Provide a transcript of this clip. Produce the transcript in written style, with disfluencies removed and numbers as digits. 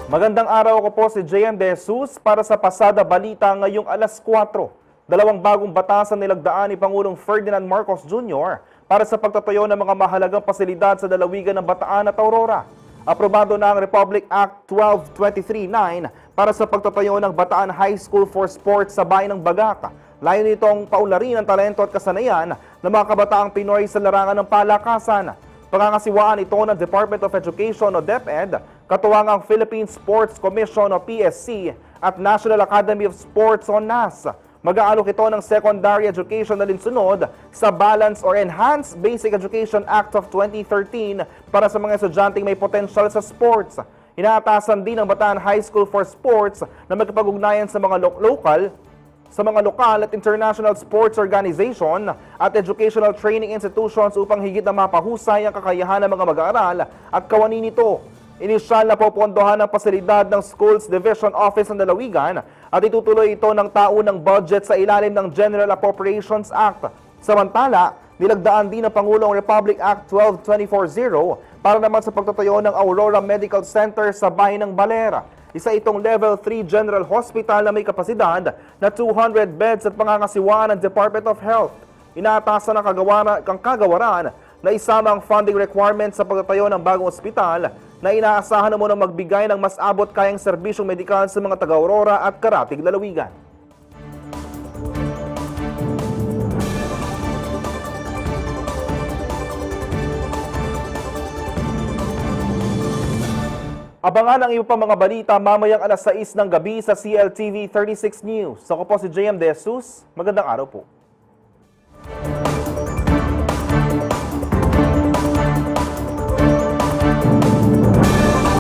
Magandang araw, ko po si JM De Jesus para sa Pasada Balita ngayong alas 4. Dalawang bagong batas ang nilagdaan ni Pangulong Ferdinand Marcos Jr. para sa pagtatayo ng mga mahalagang pasilidad sa lalawigan ng Bataan at Aurora. Aprobado na ang Republic Act 1223-9 para sa pagtatayo ng Bataan High School for Sports sa bayan ng Bagac. Layo nitong paunlarin ang talento at kasanayan ng mga kabataang Pinoy sa larangan ng palakasan. Pangangasiwaan ito ng Department of Education o DepEd, katuwang ang Philippine Sports Commission o PSC at National Academy of Sports o NAS. Mag-aalok ito ng secondary education na linsunod sa Balance or Enhanced Basic Education Act of 2013 para sa mga estudyanteng may potential sa sports. Inaatasan din ng Bataan High School for Sports na magkapag-ugnayan sa mga lokal at international sports organization at educational training institutions upang higit na mapahusay ang kakayahan ng mga mag-aaral at kawani nito. Inisyal na popondohan ang pasilidad ng Schools Division Office ng Lalawigan at itutuloy ito ng taunang budget sa ilalim ng General Appropriations Act. Samantala, nilagdaan din ng Pangulong Republic Act 12240 para naman sa pagtatayo ng Aurora Medical Center sa bayan ng Balera. Isa itong Level 3 General Hospital na may kapasidad na 200 beds at pangangasiwaan ng Department of Health. Inaatasan ng kagawaran na isama ang funding requirements sa pagtatayo ng bagong ospital na inaasahan na munang magbigay ng mas abot kayang serbisyong medikal sa mga taga-Aurora at karatig lalawigan. Abangan ang iba pang mga balita mamayang alas 6 ng gabi sa CLTV 36 News. Ako po si JM De Jesus. Magandang araw po.